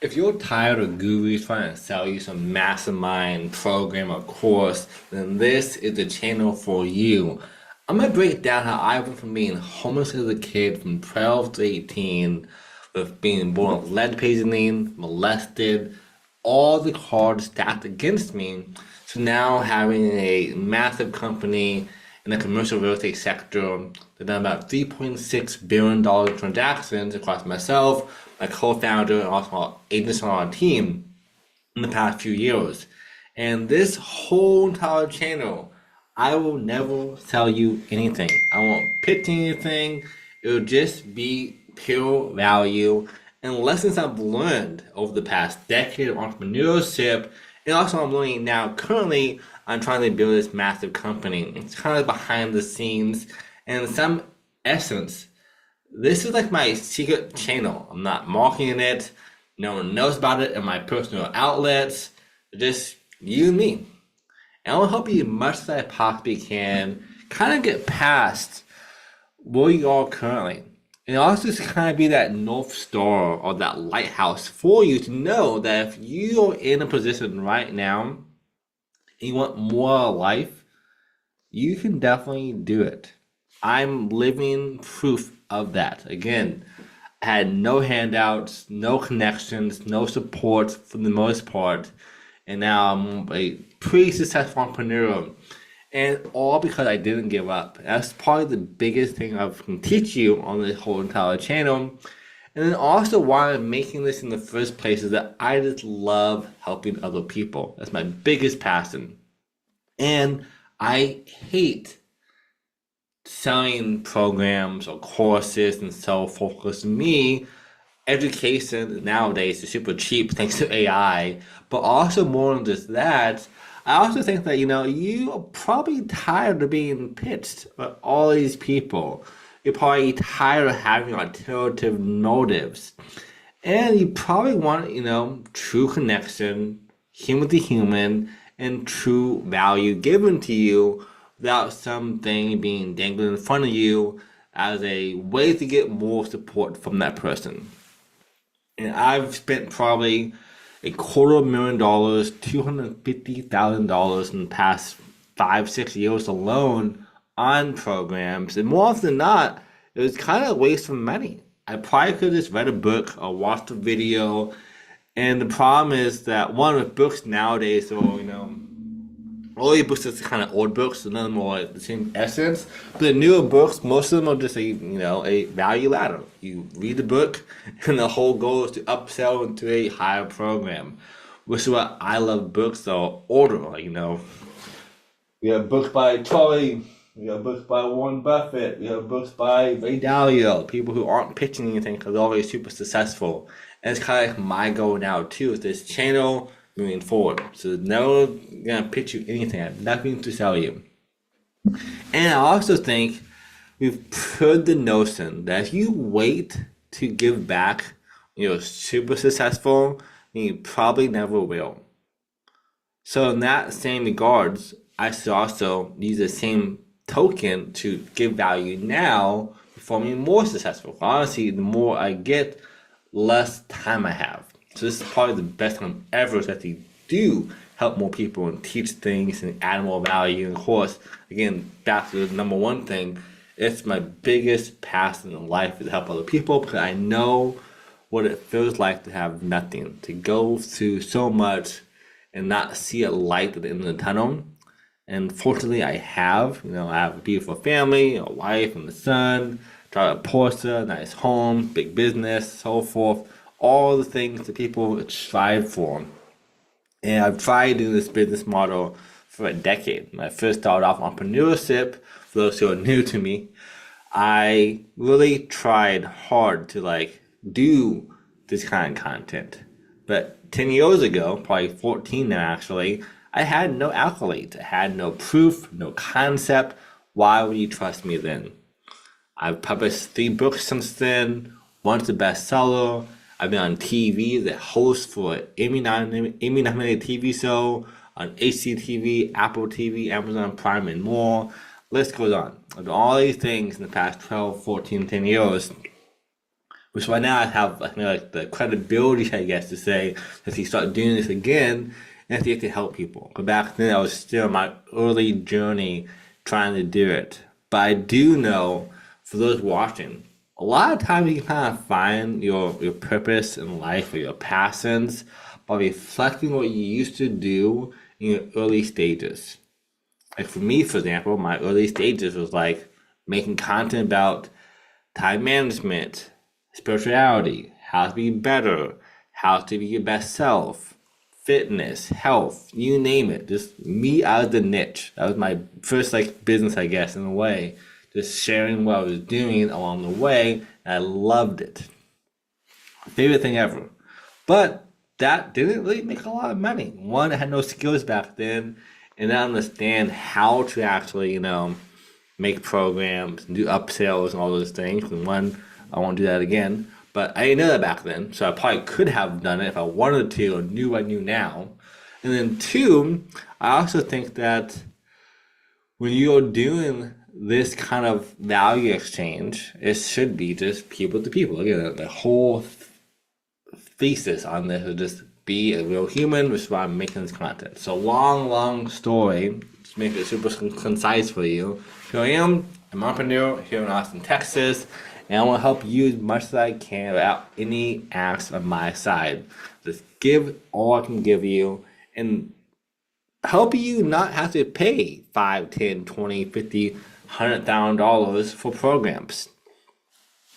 If you're tired of gurus trying to sell you some mastermind program or course, then this is the channel for you. I'm gonna break down how I went from being homeless as a kid from 12 to 18, with being born with lead poisoning, molested, all the cards stacked against me, to now having a massive company in the commercial real estate sector that done about $3.6 billion transactions across myself, my co-founder, and also our agents on our team in the past few years. And this whole entire channel, I will never sell you anything. I won't pitch anything. It'll just be pure value and lessons I've learned over the past decade of entrepreneurship. And also I'm learning now currently I'm trying to build this massive company. It's kind of behind the scenes. And in some essence, this is like my secret channel. I'm not marketing it. No one knows about it in my personal outlets. Just you and me. And I will help you as much as I possibly can kind of get past where you are currently. And also just kind of be that North Star or that lighthouse for you to know that if you are in a position right now and you want more life, you can definitely do it. I'm living proof of that. Again, I had no handouts, no connections, no support for the most part, and now I'm a pretty successful entrepreneur. And all because I didn't give up. That's probably the biggest thing I can teach you on this whole entire channel. And then also why I'm making this in the first place is that I just love helping other people. That's my biggest passion. And I hate selling programs or courses and so forth. Because to me, education nowadays is super cheap thanks to AI. But also more than just that, I also think that you are probably tired of being pitched by all these people. You're probably tired of having alternative motives. And you probably want, true connection, human to human, and true value given to you without something being dangled in front of you as a way to get more support from that person. And I've spent probably $250,000, $250,000 in the past 5, 6 years alone on programs. And more often than not, it was kind of a waste of money. I probably could have just read a book or watched a video. And the problem is that one with books nowadays, or all your books are kind of old books, so none of them are like the same essence. But the newer books, most of them are just a value ladder. You read the book, and the whole goal is to upsell into a higher program, which is what I love books that are older. We have books by Charlie. We have books by Warren Buffett. We have books by Ray Dalio. People who aren't pitching anything because they're already super successful. And it's kind of like my goal now too with this channel moving forward. So never gonna pitch you anything. I have nothing to sell you. And I also think we've put the notion that if you wait to give back, you're super successful, and you probably never will. So in that same regards, I should also use the same token to give value now before I'm more successful. Honestly, the more I get, less time I have. So this is probably the best time ever to actually do help more people and teach things and add more value. And of course, again, back to the number one thing, it's my biggest passion in life is to help other people because I know what it feels like to have nothing, to go through so much and not see a light at the end of the tunnel. And fortunately, I have. I have a beautiful family, a wife and a son, drive a Porsche, nice home, big business, so forth. All the things that people strive for. And I've tried doing this business model for a decade. When I first started off entrepreneurship, for those who are new to me, I really tried hard to do this kind of content. But 10 years ago, probably 14 now actually, I had no accolades. I had no proof, no concept. Why would you trust me then? I've published 3 books since then. One's a bestseller. I've been on TV as a host for an Emmy-nominated TV show on HGTV, Apple TV, Amazon Prime, and more. List goes on. I've done all these things in the past 12, 14, 10 years. Which right now I have like the credibility, I guess, to say that he started doing this again and he can help people. But back then I was still in my early journey trying to do it. But I do know for those watching, a lot of times you can kind of find your purpose in life or your passions by reflecting what you used to do in your early stages. Like for me, for example, my early stages was like making content about time management, spirituality, how to be better, how to be your best self, fitness, health, you name it. Just me out of the niche. That was my first like business, I guess, in a way. Just sharing what I was doing along the way. And I loved it. Favorite thing ever. But that didn't really make a lot of money. One, I had no skills back then, and I didn't understand how to actually, make programs, do upsells, and all those things. And one, I won't do that again. But I didn't know that back then, so I probably could have done it if I wanted to or knew what I knew now. And then two, I also think that when you're doing this kind of value exchange, it should be just people to people. Again, the whole thesis on this is just be a real human, which is why I'm making this content. So long story, to make it super concise for you. Here I am, I'm an entrepreneur here in Austin, Texas, and I want to help you as much as I can without any acts on my side. Just give all I can give you and help you not have to pay 5, 10, 20, 50, $100,000 for programs.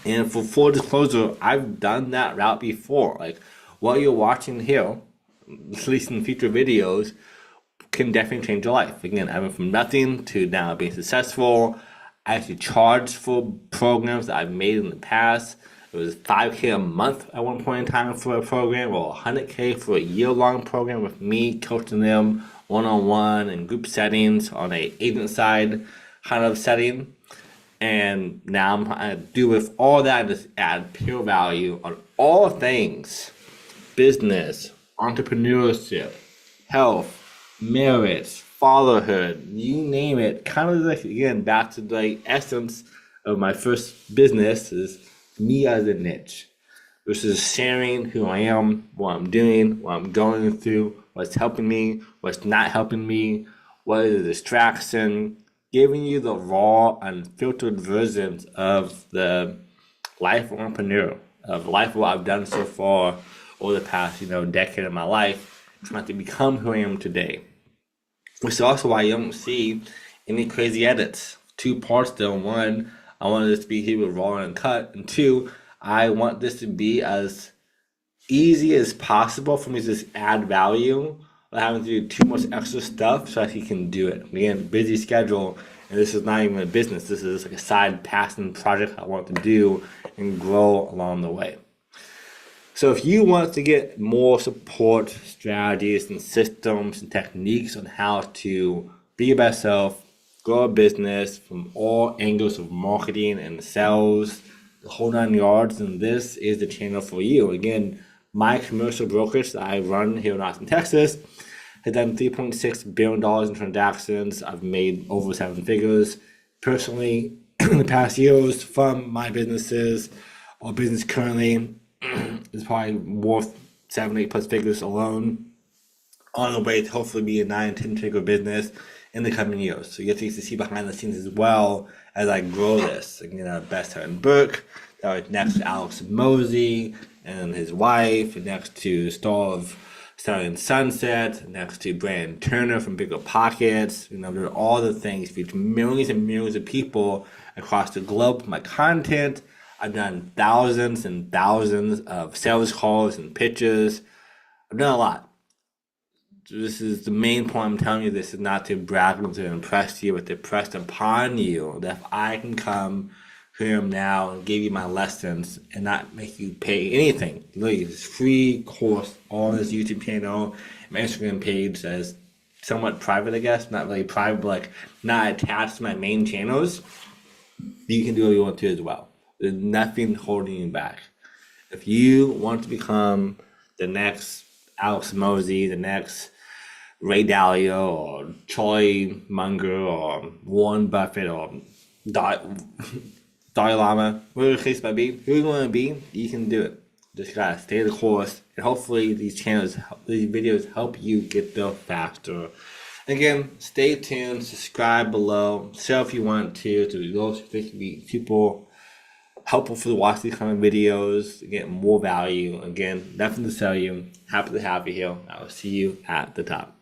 And for full disclosure, I've done that route before. Like what you're watching here, at least in future videos, can definitely change your life. Again, I went from nothing to now being successful. I actually charged for programs that I've made in the past. It was $5K a month at one point in time for a program, or $100K for a year-long program with me coaching them one-on-one in group settings on a agent side kind of setting. And now I'm trying to do with all that, just add pure value on all things: business, entrepreneurship, health, marriage, fatherhood, you name it. Kind of like, again, back to the essence of my first business is me as a niche, which is sharing who I am, what I'm doing, what I'm going through, what's helping me, what's not helping me, what is a distraction, giving you the raw, unfiltered versions of the life of an entrepreneur, of life of what I've done so far over the past, decade of my life, trying to become who I am today. Which is also why you don't see any crazy edits. Two parts though. One, I want this to be here with raw and cut. And two, I want this to be as easy as possible for me to just add value without having to do too much extra stuff so that he can do it. Again, busy schedule, and this is not even a business. This is like a side passion project I want to do and grow along the way. So if you want to get more support, strategies, and systems and techniques on how to be your best self, grow a business from all angles of marketing and sales, the whole 9 yards, then this is the channel for you. Again, my commercial brokerage that I run here in Austin, Texas, has done $3.6 billion in transactions. I've made over 7 figures personally in the past years from my businesses. Our business currently is probably worth 7, 8 plus figures alone, on the way to hopefully be a 9, 10 figure business in the coming years. So you get to see behind the scenes as well as I grow this. Again, Best Selling Book, that was next to Alex Mosey and his wife, and next to star of Selling Sunset, next to Brandon Turner from Bigger Pockets. There are all the things, feature millions and millions of people across the globe. My content, I've done thousands and thousands of sales calls and pitches. I've done a lot. This is the main point I'm telling you. This is not to brag or to impress you, but to press upon you that if I can come here now and give you my lessons and not make you pay anything. Literally, it's free course on this YouTube channel, my Instagram page that is somewhat private, I guess. Not really private, but like not attached to my main channels. You can do what you want to as well. There's nothing holding you back. If you want to become the next Alex Mosey, the next Ray Dalio, or Charlie Munger, or Warren Buffett, or Dalai Lama, whatever the case might be, who you want to be, you can do it. Just gotta stay the course, and hopefully these videos help you get there faster. Again, stay tuned, subscribe below, share if you want to those who think be super helpful for to watch these kind of videos, get more value. Again, nothing to sell you. Happy to have you here. I will see you at the top.